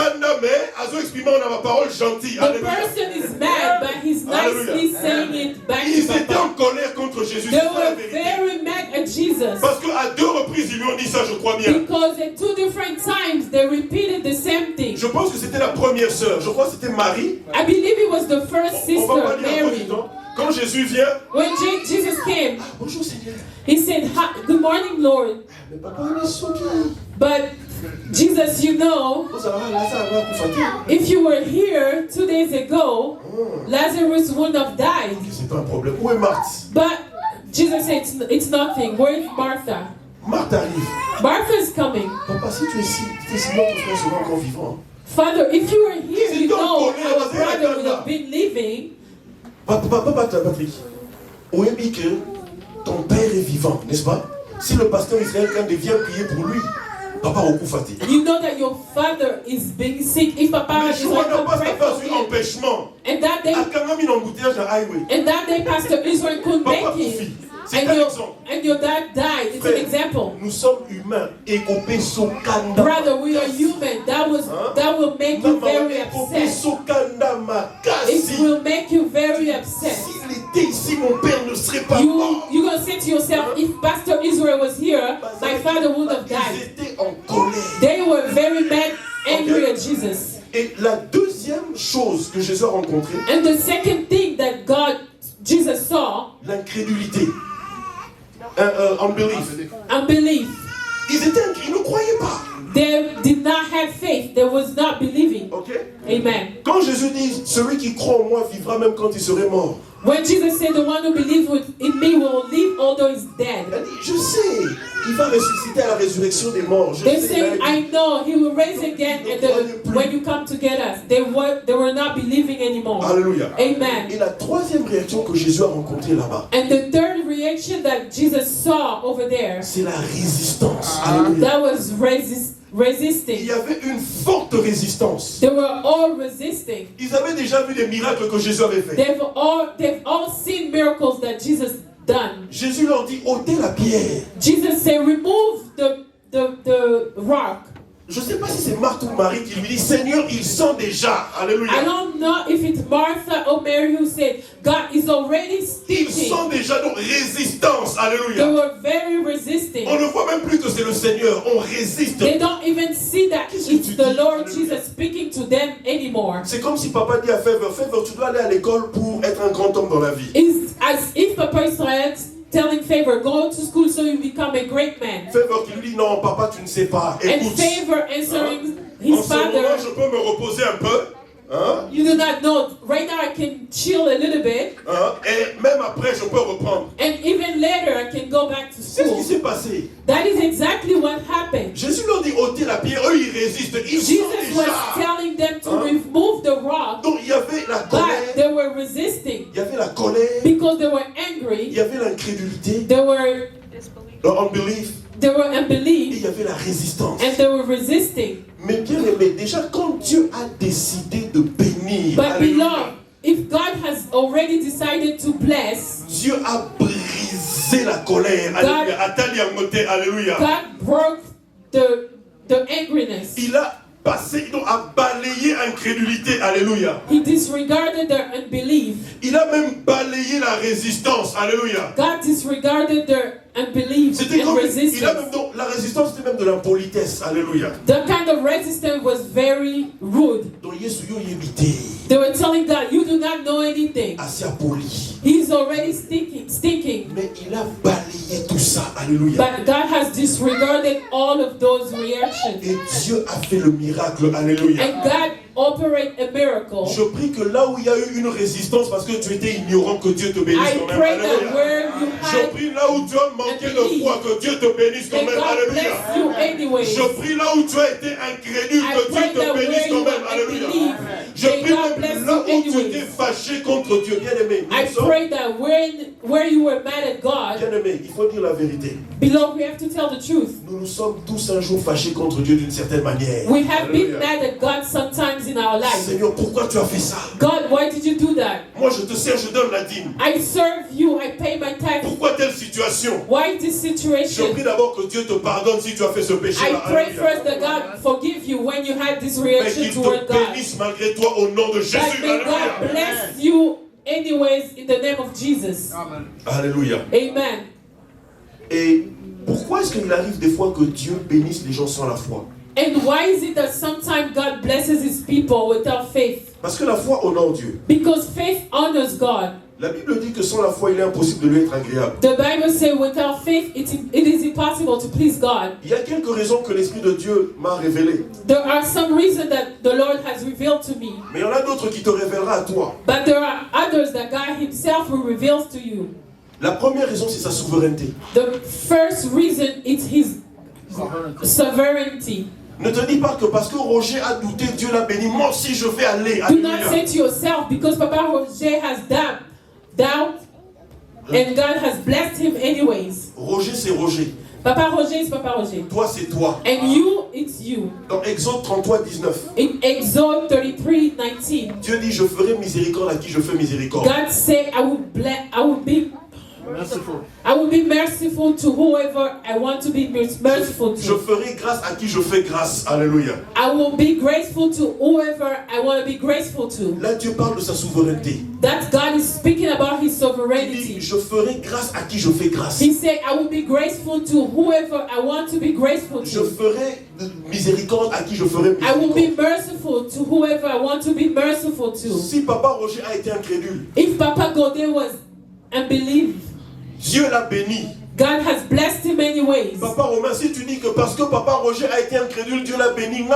Azo exprimer on a ma parole gentille. The person is mad, but he's nicely saying it back Ils to étaient en papa. colère contre Jésus. They C'est ça la were vérité. very mad at Jesus Parce qu'à 2 reprises, ils lui ont dit ça, je crois bien. because at 2 different times they repeated the same thing. Je pense que c'était la première sœur. Je crois que c'était Marie. I believe it was the first On va pas sister, lire un peu Mary. du temps. Quand Jésus vient, When Jesus came, bonjour Seigneur. he said, "Good morning, Lord." Mais papa, on est sauvé. But Jesus, you know, Vous savez, là, ça va vous fatiguer. if you were here 2 days ago, Lazarus wouldn't have died. C'est pas un problème. Où est Marthe? But Jesus said, it's nothing. Where's Martha? Marthe arrive. Martha is coming. Papa, si tu es ici, notre frère sera encore vivant. Father, if you were here, you know our brother would have been living. Papa, Patrick, où est que ton père est vivant, n'est-ce pas? Si le pasteur Israël quand vient prier pour lui, papa au coup fatigué. You know that your father is being sick. If Papa Mais is je going vois to pas pray faire for sur him. empêchement. And that day, À quand même une embouteillage dans highway. Pastor Israel couldn't Papa, make fille, it. c'est un exemple. And your dad died. It's an Frère, example. nous sommes humains. Écopé sokanda. Brother, we are human. That will make you very Écopé upset. sokanda makasi. It will make you very upset. S'il était ici, mon père ne serait pas mort. You're going to say to yourself, if Pastor Israel was here, my father would have Ils died. étaient en colère. They were very mad, angry at Jesus. Et la deuxième chose que Jésus a rencontrée, And the second thing that Jesus saw, l'incrédulité. Unbelief. unbelief. Ils ne croyaient pas. They did not have faith. They was not believing. Ok? Amen. Quand Jésus dit, celui qui croit en moi vivra même quand il serait mort. When Jesus said, the one who believes in me will live although he's dead. Il a dit, je sais, il va ressusciter à la résurrection des morts. Je They sais, say, il a dit, I know he will raise again when you come to get us. They were not believing anymore. Alléluia. Amen. Et la troisième réaction que Jésus a rencontrée là-bas, And the third reaction that Jesus saw over there, c'est la résistance. Alléluia. that was Il resisting. y avait une forte résistance. They were all resisting. Ils avaient déjà vu les miracles que Jésus avait faits. They've all seen miracles that Jesus done. Jésus leur dit, ôtez la pierre. Jesus said, remove the rock. Je ne sais pas si c'est Marthe ou Marie qui lui dit, Seigneur, ils sont déjà. Alléluia. I don't know if it's Martha or Mary who said, God is already Ils speaking. sont déjà dans résistance. They Alléluia. were very resisting. On ne voit même plus que c'est le Seigneur. On résiste. They don't even see that Qu'est-ce que tu it's the dis? Lord Alléluia. Jesus speaking to them anymore. C'est comme si papa dit à Favor, Favor, tu dois aller à l'école pour être un grand homme dans la vie. It's as if Papa Israel telling Favor, go to school so you become a great man. Favor qui lui dit, non, papa, tu ne sais pas. And Écoute, Favor answering en his ce moment, father, je peux me reposer un peu. Hein? you do not know. Right now I can chill a little bit. Hein? Et même après, je peux reprendre. And even later I can go back to C'est ce qui school. s'est passé. That is exactly what happened. Jésus leur dit, ôtez la pierre. Eux, ils résistent. Ils sont Jesus was déjà. telling them to remove the rock, Donc, il y avait la but colère. they were resisting Il y avait la colère. because they were Il angry. y avait l'incrédulité. They were Le unbelief. Et unbelief il y avait la résistance. and they were resisting. Mais bien aimé, déjà quand Dieu a décidé de bénir, But alléluia, beloved, if God has already decided to bless, Dieu a brisé briser la colère. Alléluia. Atali Amote, Alléluia. God broke the angriness. Il a passé, il a balayé incrédulité. Alléluia. He disregarded their unbelief. Il a même balayé la résistance. Alléluia. God disregarded their unbelief C'était and comme, resistance. il a même, donc, la résistance c'était même de l'impolitesse. Alléluia. The kind of resistance was very rude. Donc Yesu yo yebite, They were telling God, you do not know anything. assez impoli. He's already stinking. Mais il a balayé tout ça. Alléluia. But God has disregarded all of those reactions. Et Dieu a fait le miracle. Alléluia. And God operated a miracle. Je prie que là où il y a eu une résistance parce que tu étais ignorant, que Dieu te bénisse I quand même. pray that Alléluia. where you Je had, prie là où tu as manqué de foi, que Dieu te bénisse quand may même. God bless Alléluia. you anyways. Je prie là où tu as été incrédule, I que Dieu pray te that bénisse where quand you même. are Alléluia. unbelief, Je may prie God bless même là you où tu anyways. étais fâché contre Dieu. Bien-aimé, I pray that where you were mad at God, bien-aimé, il faut dire la vérité. beloved, we have to tell the truth. Nous nous sommes tous un jour fâchés contre Dieu d'une certaine manière. We have been Alléluia. mad at God sometimes in our life. Seigneur, pourquoi tu as fait ça? God, why did you do that? Moi je te sers, je donne la dîme. I serve you, I pay my tax. Pourquoi telle situation? Why this Je situation? prie d'abord que Dieu te pardonne si tu as fait ce I péché-là. pray Alléluia. first that God forgive you when you had this Mais reaction qu'il toward te God. bénisse malgré toi au nom de That Jésus. may God Alléluia. bless you anyways in the name of Jesus. Alléluia. Amen. Et pourquoi est-ce qu'il arrive des fois que Dieu bénisse les gens sans la foi? And why is it that sometimes God blesses his people without faith? Parce que la foi honore Dieu. Because faith honors God. La Bible dit que sans la foi, il est impossible de lui être agréable. The Bible says without faith it is impossible to please God. Il y a quelques raisons que l'Esprit de Dieu m'a révélées. There are some reasons that the Lord has revealed to me. Mais il y en a d'autres qui te révélera à toi. But there are others that God himself will reveal to you. La première raison, c'est sa souveraineté. The first reason is his sovereignty. Ne te dis pas que parce que Roger a douté, Dieu l'a béni. Moi aussi, je vais aller. Do not Alléluia. say to yourself, because Papa Roger has doubt, and God has blessed him anyways. Roger, c'est Roger. Papa Roger is Papa Roger. Toi, c'est toi. And you, it's you. Dans Exode 33, 19, In Exodus 33:19, Dieu dit, je ferai miséricorde à qui je fais miséricorde. God said, I will be merciful to whoever I want to be merciful Je to. ferai grâce à qui je fais grâce. Alléluia. I will be grateful to whoever I want to be grateful to. Là, Dieu parle de sa souveraineté. That God is speaking about his Il dit, sovereignty. je ferai grâce à qui je fais grâce. He said, I will be grateful to whoever I want to be grateful Je to. ferai miséricorde à qui je ferai I will be miséricorde. merciful to whoever I want to be merciful to. Si Papa Roger a été incrédule, If Papa Gode was unbelief, Dieu l'a béni. God has blessed him anyways. Papa Romain, si tu dis que parce que Papa Roger a été incrédule, Dieu l'a béni. Eh,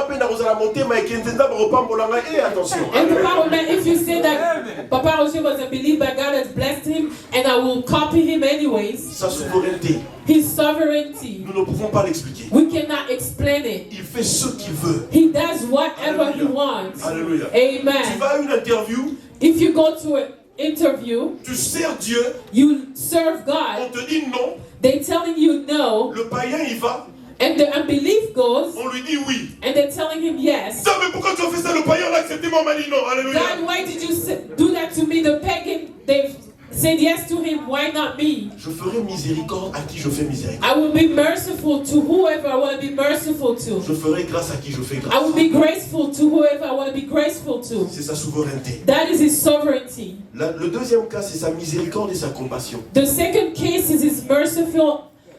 attention. And Papa Roman, if you say that Papa Roger was unbelief, but God has blessed him, and I will copy him anyways, Sa souveraineté, his sovereignty, nous ne pouvons pas l'expliquer. we cannot explain it. Il fait ce qu'il veut. He does whatever he Alléluia. wants. Alléluia. Tu Amen. vas à une interview, If you go to an interview, tu sers Dieu, you serve on God, te dit non, they're telling you no, le païen y va, and the unbelief goes, on lui dit oui. and they're telling him yes. Ça, mais pourquoi tu as fait ça? Le païen l'a accepté, moi, on m'a dit non. Alléluia. God, why did you do that to me? The pagan, they said yes to him, why not me? Je ferai miséricorde à qui je fais miséricorde. I will be merciful to whoever I want to be merciful to. Je ferai grâce à qui je fais I grâce. will be graceful to whoever I want to be graceful to. C'est sa souveraineté. That is his sovereignty. Le deuxième cas, c'est sa miséricorde et sa compassion. The second case is his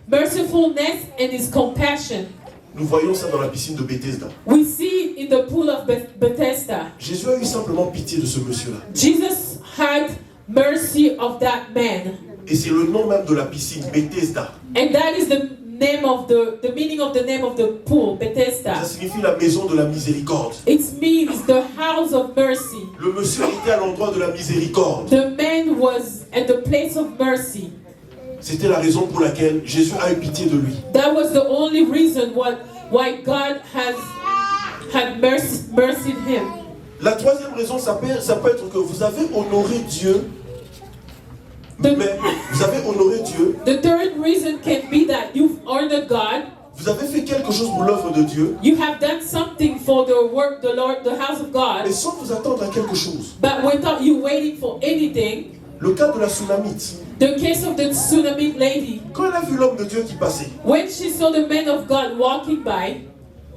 mercifulness and his compassion. Nous voyons ça dans la piscine de Bethesda. We see it in the pool of Bethesda. Jésus a eu simplement pitié de ce monsieur-là. Jesus had mercy of that man. Et c'est le nom même de la piscine, Bethesda. And that is the name of the meaning of the name of the pool, Ça Bethesda. signifie la maison de la miséricorde. It means the house of mercy. Le monsieur était à l'endroit de la miséricorde. The man was at the place of mercy. C'était la raison pour laquelle Jésus a eu pitié de lui. That was the only reason why God had mercied him. La troisième raison, ça peut être que vous avez honoré Dieu. Mais vous avez honoré Dieu. The third reason can be that you've honored God. Vous avez fait quelque chose pour l'œuvre de Dieu. You have done something for the work, the Lord, the house of God. Mais sans vous attendre à quelque chose. But without you waiting for anything. Le cas de la Sunamite. The case of the Tsunami lady. Quand elle a vu l'homme de Dieu qui passait, When she saw the man of God walking by,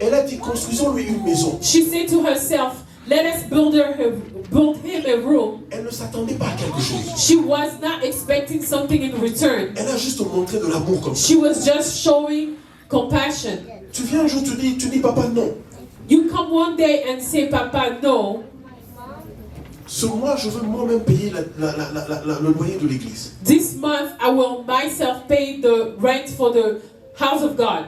elle a dit, construisons-lui une maison. she said to herself, let us build him a room. Elle ne s'attendait pas à quelque chose. She was not expecting something in return. Elle a juste montré de l'amour comme ça. She was just showing compassion. Tu viens un jour, tu dis, papa, non. You come one day and say, Papa, no. Ce mois, je veux moi-même payer le loyer de l'église. This month, I will myself pay the rent for the house of God.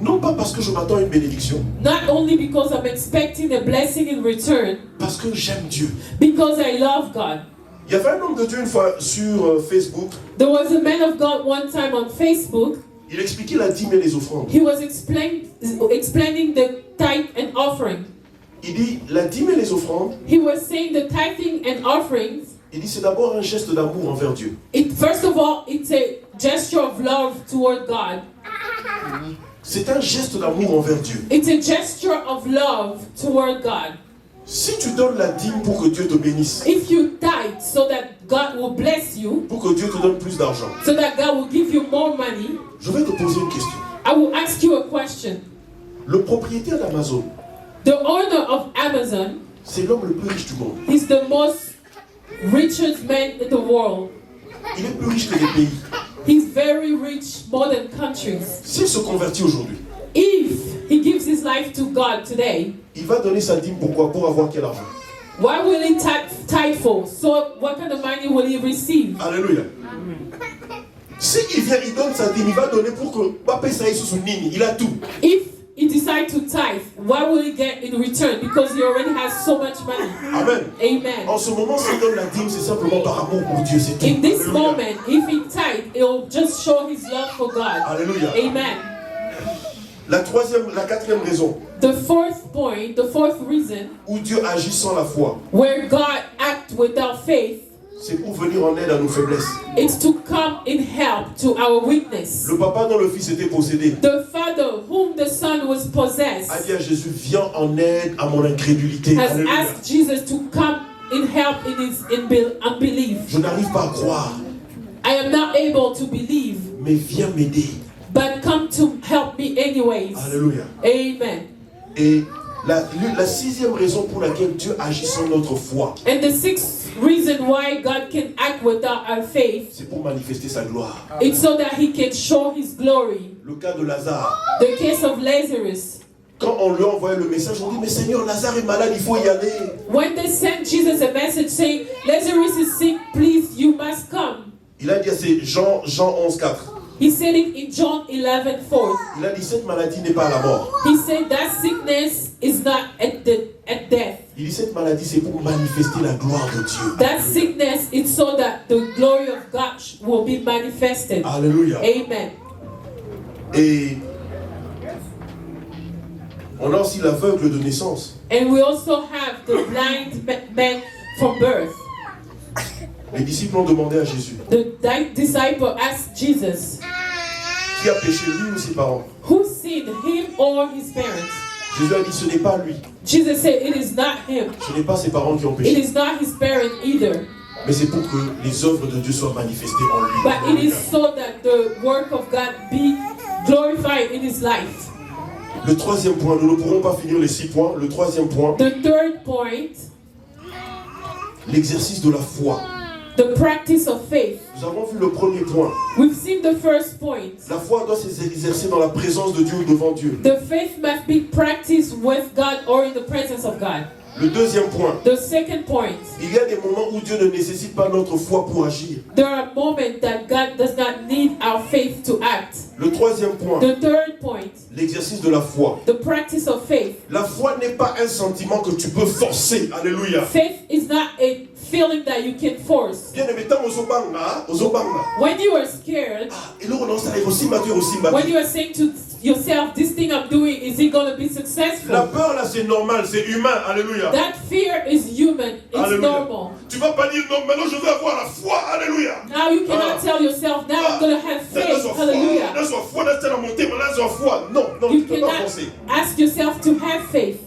Non pas parce que je m'attends à une bénédiction, Not only because I'm expecting a blessing in return, parce que j'aime Dieu. because I love God. Il y avait un homme de Dieu une fois sur Facebook. There was a man of God one time on Facebook. Il expliquait la dîme et les offrandes. He was explaining the tithe and offering. Il dit, la dîme et les offrandes, He was saying the tithing and offerings. il dit, c'est d'abord un geste d'amour envers Dieu. First of all, it's a gesture of love toward God. C'est un geste d'amour envers Dieu. It's a gesture of love toward God. Si tu donnes la dîme pour que Dieu te bénisse, If you tithe so that God will bless you, pour que Dieu te donne plus d'argent, so that God will give you more money, je vais te poser une question. I will ask you a question. Le propriétaire d'Amazon, The owner of Amazon c'est l'homme le plus riche du monde. is the most richest man in the world. Il est plus riche que les pays. He's very rich, more than countries. S'il se convertit aujourd'hui, If he gives his life to God today, il va donner sa dîme pourquoi? Pour avoir quel argent? why will he tithe for? So what kind of money will he receive? Alléluia. S'il vient, il donne sa dîme, il va donner pour que Papa Saïs sous Nini, il a tout. If he decides to tithe, what will he get in return? Because he already has so much money. Amen. Amen. En ce moment, s'il donne la dîme, c'est simplement par amour pour Dieu, c'est tout. In this Alléluia. moment, if he tithe, it will just show his love for God. Alléluia. Amen. La quatrième raison The fourth point, the fourth reason où Dieu agit sans la foi, where God acts without faith, c'est pour venir en aide à nos faiblesses. it's to come in help to our weakness. Le papa dont le fils était possédé The father whom the son was a possessed dit à Jésus, viens en aide à mon incrédulité. has Alléluia. asked Jesus to come in help in his unbelief. Je n'arrive pas à croire, I am not able to believe, mais viens m'aider. but come to help me anyways. Alléluia. Amen. Et la sixième raison pour laquelle Dieu agit sans notre foi, And the sixth reason why God can act without our faith, c'est pour manifester sa gloire. it's so that he can show his glory. Le cas de Lazare, The case of Lazarus. quand on lui a envoyé le message, on dit, mais Seigneur, Lazare est malade, il faut y aller. When they sent Jesus a message saying, Lazarus is sick, please, you must come. Il a dit à Jean 11:4. He said it in John 11:4. Il a dit, cette maladie n'est pas à la mort. He said that sickness is not at death. Il dit, cette maladie, c'est pour manifester la gloire de Dieu. That sickness is so that the glory of God will be manifested. Alléluia. Amen. Et on a aussi l'aveugle de naissance. And we also have the blind man from birth. Les disciples ont demandé à Jésus, The disciple asked Jesus, qui a péché, lui ou ses parents? who sinned, him or his parents? Jésus a dit, ce n'est pas lui, Jesus said, it is not him. ce n'est pas ses parents qui ont It péché, is not his parent either. mais c'est pour que les œuvres de Dieu soient manifestées en lui. But it is so that the work of God be glorified in his life. Le troisième point, nous ne pourrons pas finir les 6 points. Le troisième point, The third point, l'exercice de la foi. the practice of faith. Nous avons vu le premier point. We've seen the first point. La foi doit s'exercer dans la présence de Dieu ou devant Dieu. The faith must be practiced with God or in the presence of God. Le deuxième point, The second point, il y a des moments où Dieu ne nécessite pas notre foi pour agir. there are moments that God does not need our faith to act. Le troisième point, The third point, l'exercice de la foi. the practice of faith. La foi n'est pas un sentiment que tu peux forcer. Alléluia. Faith is not a feeling that you can force. Bien aimé, tant ozobanga. When you are scared, Et là, on a aussi mature aussi when you are saying to yourself, this thing I'm doing, is it going to be La successful? peur là, c'est normal, c'est humain. Alléluia. That fear is human. It's Alléluia. normal. Tu vas pas dire non, maintenant je vais avoir la foi. Alléluia. Now you cannot tell yourself, now I'm going to have faith. Hallelujah. Non, non, You tu peux pas cannot forcer. ask yourself to have faith.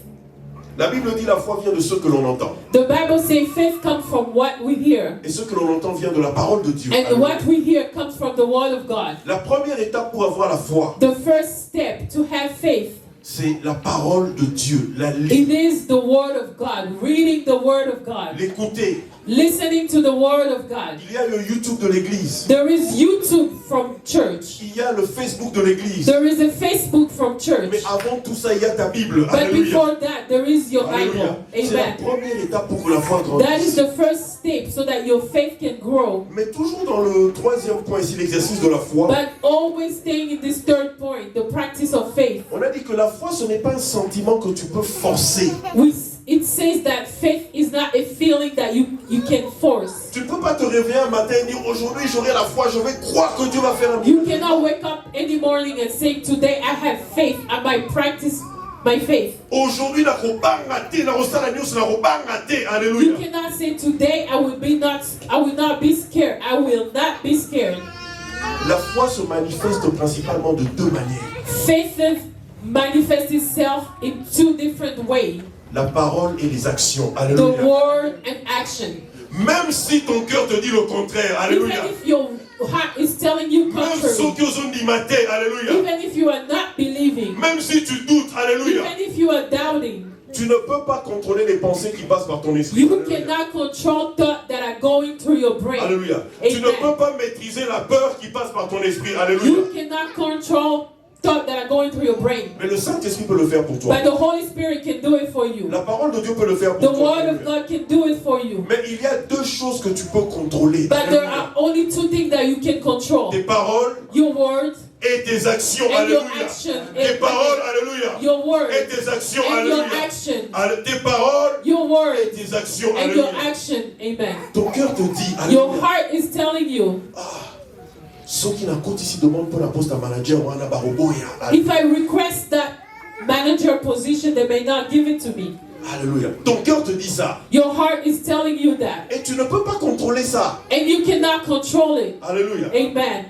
La Bible dit la foi vient de ce que l'on entend. The Bible says faith comes from what we hear. Et ce que l'on entend vient de la parole de Dieu. And what we hear comes from the word of God. La première étape pour avoir la foi, The first step to have faith, c'est la parole de Dieu, la it is the word of God, reading the word of God, l'écouter. listening to the word of God. Il y a le YouTube de l'église. There is YouTube from church. Il y a le Facebook de l'église. There is a Facebook from church. Mais avant tout ça, il y a ta Bible. But Alléluia. before that, there is your Alléluia. Bible. C'est la Amen. première étape pour que la foi That is grandisse. the first step so that your faith can grow. Mais toujours dans le troisième point ici, l'exercice de la foi, But always staying in this third point, the practice of faith. on a dit que la foi, ce n'est pas un sentiment que tu peux forcer. It says that faith is not a feeling that you can force. Tu ne peux pas te réveiller un matin et dire aujourd'hui j'aurai la foi, je vais croire que Dieu va faire un You miracle. cannot wake up any morning and say, today I have faith, I might practice my faith. Aujourd'hui, na robanga te, na rosala news, na robanga te. You Alléluia. cannot say, today I will not be scared. I will not be scared. La foi se manifeste principalement de deux manières. Faith manifests itself in two different ways. La parole et les actions. The Alléluia. word and action. Même si ton cœur te dit le contraire. Even Alléluia. if your heart is telling you Même si contrary. tu es Alléluia. Even if you are not believing. Même si tu doutes. Alléluia. Even if you are doubting. Tu ne peux pas contrôler les pensées qui passent par ton esprit. You Alléluia. cannot control thoughts that are going through your brain. Alléluia. Amen. Tu ne peux pas maîtriser la peur qui passe par ton esprit. Alléluia. You cannot control thoughts that are going through your brain. Mais le Saint-Esprit peut le faire pour toi. But the Holy Spirit can do it for you. La parole de Dieu peut le faire The pour toi. Word of Alléluia. God can do it for you. Mais il y a deux choses que tu peux contrôler. But there Alléluia. are only two things that you can control. Tes paroles Your words et tes actions. and your Alléluia. action. Tes paroles. Alléluia. Your words Et tes actions. and your Alléluia. action. Tes paroles Your et words tes actions. and your Alléluia. action. Amen. Ton cœur te dit. Your Alléluia. heart is telling you, Ceux qui n'ont ici demandent pour la poste à manager ou à la baroboya. if I request that manager position, they may not give it to me. Alléluia. Ton cœur te dit ça. Your heart is telling you that. Et tu ne peux pas contrôler ça. And you cannot control it. Alléluia. Amen.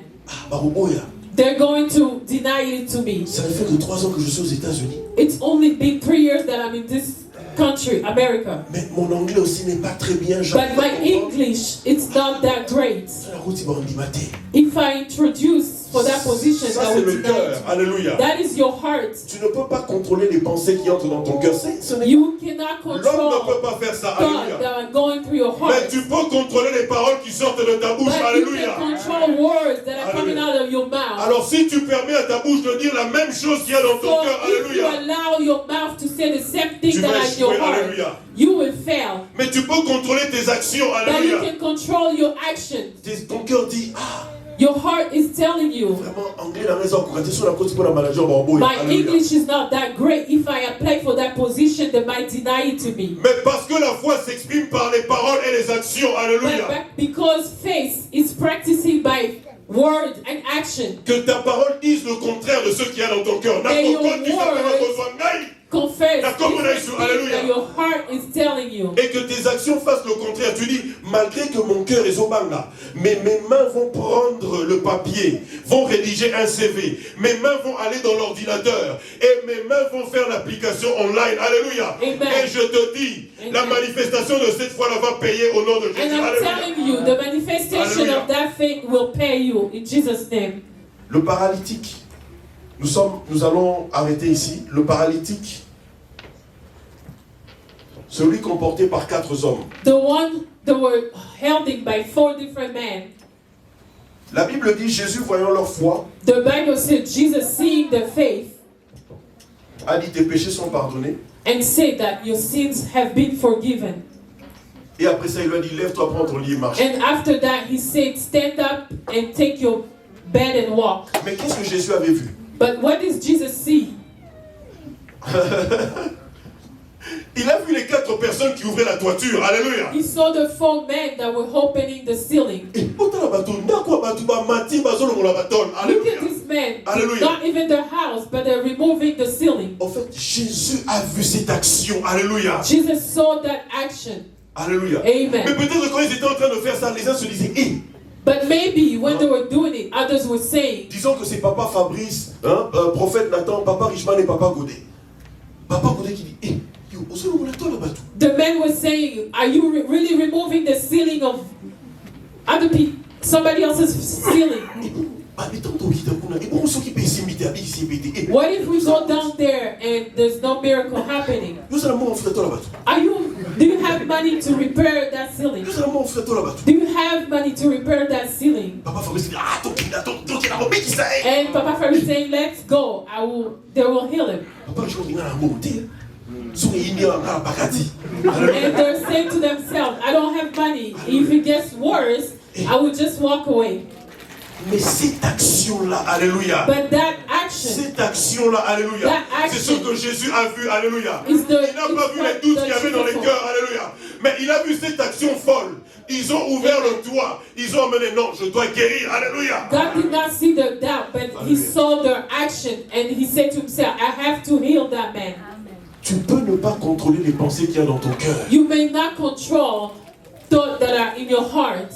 Baroboya. They're going to deny it to me. Ça fait que 3 ans que je suis aux États-Unis. It's only been 3 years that I'm in this country, America. Mais mon anglais aussi n'est pas très bien. But my English, it's not that great. If I introduce for that position, Ça that c'est would le deny cœur. it. Alléluia. That is your heart. Tu ne peux pas contrôler les pensées qui entrent dans ton cœur. You cannot L'homme ne control peut pas faire ça. thoughts Alléluia. that are going through your Mais heart. tu peux contrôler les paroles qui sortent de ta bouche. But you Alléluia. can control words that are coming Alléluia. out of your mouth. Alors si tu permets à ta bouche de dire la même chose qu'il y a dans ton So cœur. if you Alléluia. allow your mouth to say the same thing Tu that vas are in your échouer. heart, Alléluia. you will fail. Mais tu peux contrôler tes actions. But you Alléluia. can control your actions. Ton cœur dit Your heart is telling you, vraiment anglais la maison pour sur la côte pour la manager baroboya. my Alléluia. English is not that great. If I apply for that position, they might deny it to me. Mais parce que la foi s'exprime par les paroles et les actions. Alléluia. But because faith is practicing by word and action. Que ta parole dise le contraire de ce qu'il y a dans ton cœur. Et your N'importe qui s'appelle Kozwangai. Confess D'accord, different Jésus. things Alléluia. that your heart is telling you. Et que tes actions fassent le contraire. Tu dis, malgré que mon cœur est zobanga, mais mes mains vont prendre le papier, vont rédiger un CV, mes mains vont aller dans l'ordinateur, et mes mains vont faire l'application online. Alléluia. Amen. Et je te dis, Amen. la manifestation de cette foi-là va payer au nom de Jésus. And I'm Alléluia. telling you, the manifestation Alléluia. of that faith will pay you in Jesus' name. Le paralytique, nous allons arrêter ici. Le paralytique, celui comporté par 4 hommes. The one that were held in by 4 different men. La Bible dit, Jésus voyant leur foi, The Bible said Jesus seeing the faith a dit, tes péchés sont pardonnés. and said that your sins have been forgiven. Et après ça, il lui a dit, lève-toi, prends ton lit et marche. And after that he said, stand up and take your bed and walk. Mais qu'est-ce que Jésus avait vu? But what does Jesus see? Il a vu les 4 personnes qui ouvraient la toiture. Alléluia. He saw the 4 men that were opening the ceiling. Et pourtant, la bateau, ndakwa batu ba mati bazolo mo la baton. Look Alléluia. at these men. Alléluia. Not even their house, but they're removing the ceiling. En fait, Jésus a vu cette action. Alléluia. Jesus saw that action. Alléluia. Amen. Mais peut-être quand ils étaient en train de faire ça, les uns se disaient, But maybe when they were doing it, others were saying, disons que c'est papa Fabrice, prophète Nathan, papa Richman et papa Godet. Papa Godet qui dit, yo, The man was saying, are you really removing the ceiling of other people, somebody else's ceiling? What if we go down there and there's no miracle happening? Do you have money to repair that ceiling? Do you have money to repair that ceiling? And Papa Fabrice is saying, let's go. They will heal him. And they're saying to themselves, I don't have money. If it gets worse, I will just walk away. Mais cette action-là, alléluia. But that action, cette action-là, alléluia. C'est ce que Jésus a vu, alléluia. Il n'a pas vu les doutes qu'il y avait dans les cœurs, alléluia. Mais il a vu cette action folle. Ils ont ouvert le toit. Ils ont amené, non, je dois guérir, alléluia. God did not see the doubt, but he saw their action and he said to himself, I have to heal that man. Tu peux ne pas contrôler les pensées qu'il y a dans ton cœur. You may not control thoughts that are in your heart.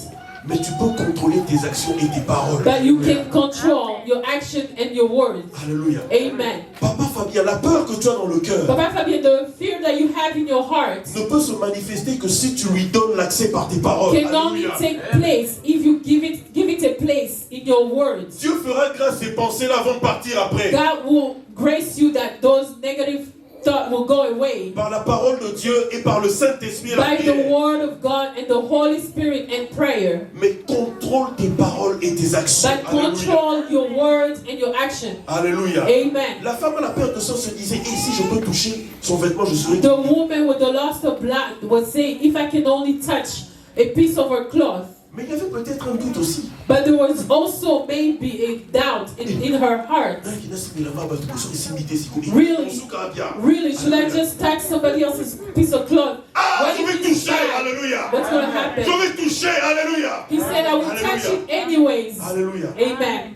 Mais tu peux contrôler tes actions et tes paroles. But you can control your action and your words. Alléluia. Amen. Papa Fabien, la peur que tu as dans le cœur Papa Fabien, the fear that you have in your heart ne peut se manifester que si tu lui donnes l'accès par tes paroles. Can only take place if you give it a place in your words. Dieu fera grâce ces pensées-là vont partir après. God will grace you that those negative thought will go away. Par la parole de Dieu et par le Saint-Esprit et la By prière. the word of God and the Holy Spirit and prayer. Mais contrôle tes paroles et tes actions. But control your words and your action. Alléluia. Amen. La femme à la perte de sang se disait, et si je peux toucher son vêtement, je serai. The woman with the loss of blood was saying, if I can only touch a piece of her cloth. Mais il y avait peut-être un doute aussi. But there was also maybe a doubt in her heart. Really, should I just touch somebody else's piece of cloth? Ah, je vais toucher, alléluia. What's going to happen? Je vais toucher, alléluia. He said, I will touch it anyways. Alléluia. Amen.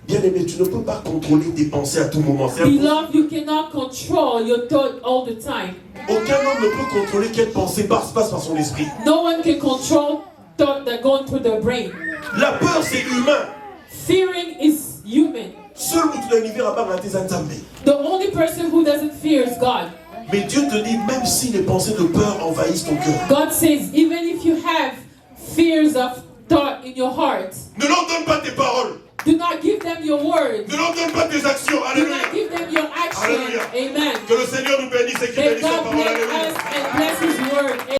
Bien-aimé, tu ne peux pas contrôler tes pensées à tout moment. Beloved, you cannot control your thought all the time. Aucun homme ne peut contrôler quelle pensée passe par son esprit. No one can control thought that go through the brain. La peur, c'est humain. Fearing is human. Seul où tu l'univers à part la tes entamés. The only person who doesn't fear is God. Mais Dieu te dit, même si les pensées de peur envahissent ton cœur. God says, even if you have fears of thought in your heart, ne leur donne pas tes paroles. Do not give them your words. Ne leur donne pas tes actions. Alléluia. Do not give them your action. Alléluia. Amen. Que le Seigneur nous bénisse et qu'il bénisse sa parole. Alléluia. May God bless us and bless His word.